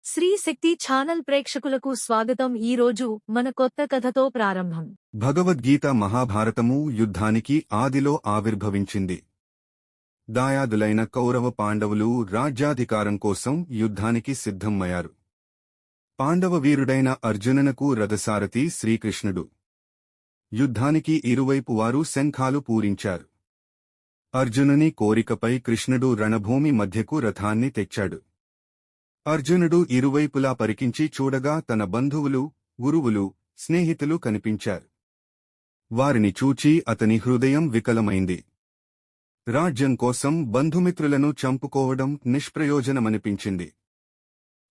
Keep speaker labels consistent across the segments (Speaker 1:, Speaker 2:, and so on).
Speaker 1: శ్రీ శక్తి channel ప్రేక్షకులకు స్వాగతం. ఈ రోజు మన కొత్త కథతో ప్రారంభం.
Speaker 2: భగవద్గీత మహాభారతము యుద్ధానికి ఆదిలో ఆవిర్భవించింది. దాయాదులైన కౌరవ పాండవులు రాజ్యాధికారం కోసం యుద్ధానికి సిద్ధమయ్యారు. పాండవ వీరుడైన అర్జుననకు రథసారథి శ్రీకృష్ణుడు. యుద్ధానికి ఇరువైపు వారు శంఖాలు పూరించారు. అర్జునుని కోరికపై కృష్ణుడు రణభూమి మధ్యకు రథాన్ని తెచ్చాడు. అర్జునుడు ఇరువైపులా పరికించి చూడగా తన బంధువులు, గురువులు, స్నేహితులు కనిపించారు. వారిని చూచి అతని హృదయం వికలమైంది. రాజ్యం కోసం బంధుమిత్రులను చంపుకోవడం నిష్ప్రయోజనమనిపించింది.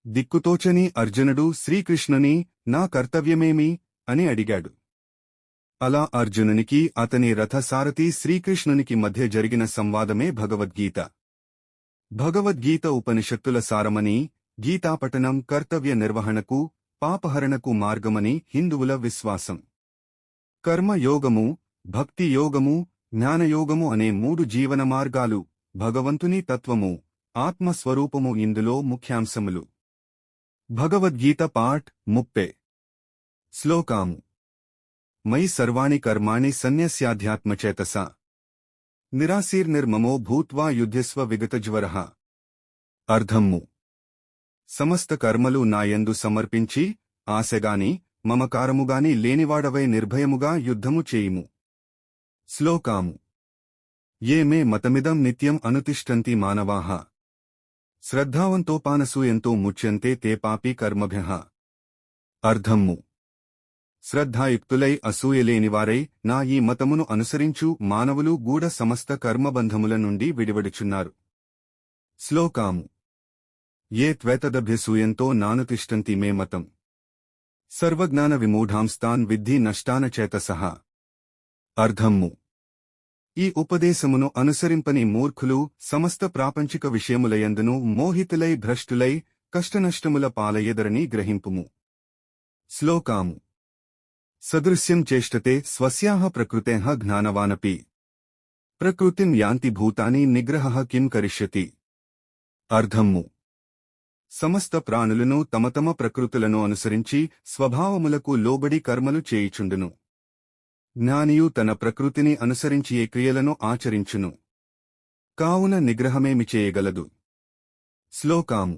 Speaker 2: దిక్కుతోచని అర్జునుడు శ్రీకృష్ణుని నా కర్తవ్యమేమి అని అడిగాడు. అలా అర్జునునికి అతని రథసారథి శ్రీకృష్ణునికి మధ్య జరిగిన సంవాదమే భగవద్గీత. భగవద్గీత ఉపనిషత్తుల సారమని, గీతాపఠనం కర్తవ్య నిర్వహణకు, పాపహరణకు మార్గమని హిందువుల విశ్వాసం. కర్మయోగము, భక్తి యోగము, జ్ఞానయోగము అనే మూడు జీవన మార్గాలు, భగవంతుని తత్వము, ఆత్మస్వరూపము ఇందులో ముఖ్యాంశములు. భగవద్గీత పాఠ్ 30. శ్లోకాము. మయి సర్వాణి కర్మాణి సన్యస్యాధ్యాత్మచేతసా నిరాశీర్నిర్మమో భూత్వా యుధ్యస్వ విగతజ్వరః. అర్థము. సమస్త కర్మలు నాయందు సమర్పించి, ఆశగాని, మమకారముగాని లేనివాడవై నిర్భయముగా యుద్ధము చేయుము. శ్లోకాము. ఏ మే మతమిదం నిత్యం అనుతిష్టంతి మానవాః శ్రద్ధావంతోపానసూయంతో ముచ్యంతే తే పాపీ కర్మభ్యః. అర్థము. శ్రద్ధాయుక్తులై అసూయలేనివారై నా ఈ మతమును అనుసరించు మానవులు గూఢ సమస్త కర్మబంధముల నుండి విడివడుచున్నారు. శ్లోకాము. ఏ త్వేతదభ్యసూయంతో నానుతిష్టంతి మే మతం సర్వజ్ఞాన విమూఢాంస్తాన్ విద్ధి నష్టాన చేతసః. అర్థము. ఈ ఉపదేశమును అనుసరింపని మూర్ఖులు సమస్త ప్రాపంచిక విషయములయందును మోహితులై భ్రష్టులై కష్టనష్టముల పాలయ్యెదరని గ్రహింపుము. శ్లోకాము. సదృశ్యం చేష్టతే స్వస్యాః ప్రకృతేః జ్ఞానవానపి ప్రకృతిం యాంతి భూతాని నిగ్రహః కిం కరిష్యతి. అర్థము. సమస్త ప్రాణులను తమ తమ ప్రకృతులను అనుసరించి స్వభావములకు లోబడి కర్మలు చేయుచుండును. జ్ఞానియు తన ప్రకృతిని అనుసరించి ఏ క్రియలను ఆచరించును. కావున నిగ్రహమేమి చేయగలదు. శ్లోకాము.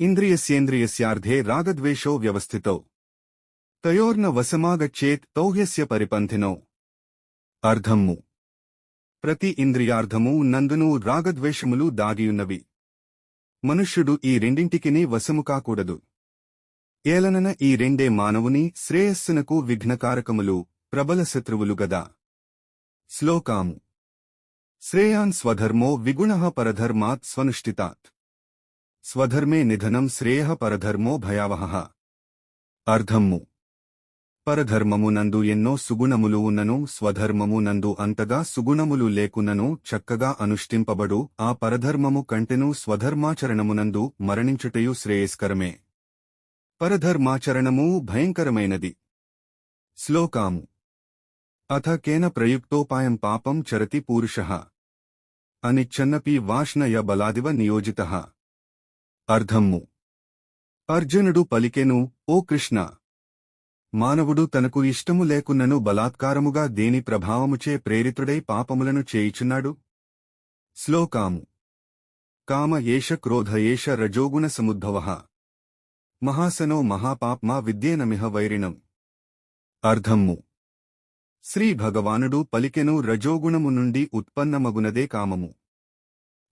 Speaker 2: ఇంద్రియస్యేంద్రియస్యార్థే రాగద్వేషో వ్యవస్థితౌ తయోర్న వశమాగచ్చేత్ తౌహ్యస్య పరిపంథినో. అర్థము. ప్రతి ఇంద్రియార్థము నందును రాగద్వేషములు దాగియున్నవి. మనుష్యుడు ఈ రెండింటికిని వశము కాకూడదు. ఏలనన ఈ రెండే మానవుని శ్రేయస్సునకు విఘ్నకారకములు, ప్రబల శత్రువులు గదా. శ్లోకాము. శ్రేయాన్ స్వధర్మో విగుణః పరధర్మాత్ స్వనుష్ఠితాత్ స్వధర్మే నిధనం శ్రేయః పరధర్మో భయావహః. అర్థము. పరధర్మము నందు ఎన్నో సుగుణములు ఉన్నను స్వధర్మము నందు అంతగా సుగుణములు లేకున్నను చక్కగా అనుష్ఠింపబడు ఆ పరధర్మము కంటెను స్వధర్మాచరణమునందు మరణించుటయు శ్రేయస్కరమే. పరధర్మాచరణము భయంకరమైనది. శ్లోకాము. అథ కేన ప్రయుక్తోపాయం పాపం చరతి పూరుషః అనిచ్చన్నపి వాష్ణయ బలాదివ నియోజితః. అర్థము. అర్జునుడు పలికెను, ఓ కృష్ణ! మానవుడు తనకు ఇష్టము లేకున్నను బలాత్కారముగా దేని ప్రభావముచే ప్రేరితుడై పాపములను చేయుచున్నాడు. శ్లోకాము. కామ ఏష క్రోధ ఏష రజోగుణ సముద్భవః మహాసనో మహాపాప్మా విద్యేనమిహ వైరిణం. అర్థము. శ్రీ భగవానుడు పలికెను రజోగుణము నుండి ఉత్పన్నమగునదే కామము.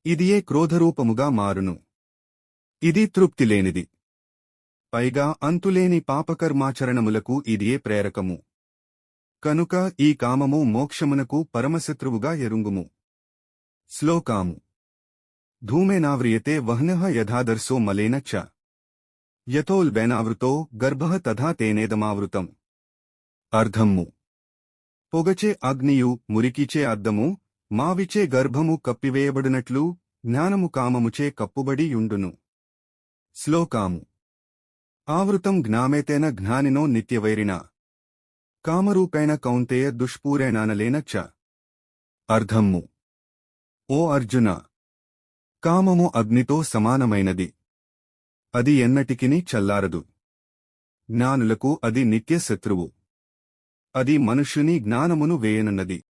Speaker 2: ఇదియే క్రోధరూపముగా మారును. ఇది తృప్తిలేనిది. పైగా అంతులేని పాపకర్మాచరణములకు ఇదియే ప్రేరకము. కనుక ఈ కామము మోక్షమునకు పరమశత్రువుగా ఎరుంగుము. శ్లోకాము. ధూమేనావ్రియతే వహ్నః యథాదర్శో మలేన చ యథోల్బేనావృతో గర్భః తథా తేనేదమావృతం. అర్థము. పొగచే అగ్నియు మురికిచే అద్దము మావిచే గర్భము కప్పివేయబడినట్లు జ్ఞానము కామముచే కప్పుబడి యుండును. శ్లోకాము. ఆవృతం జ్ఞామేతేన జ్ఞానినో నిత్యవైరిణా కామరూపేణ కౌంతేయ దుష్పూరేణానలేన చ. అర్థము. ఓ అర్జున! కామము అగ్నితో సమానమైనది. అది ఎన్నటికిని చల్లారదు. జ్ఞానులకు అది నిత్య శత్రువు. అది మనుష్యుని జ్ఞానమును వేయనున్నది.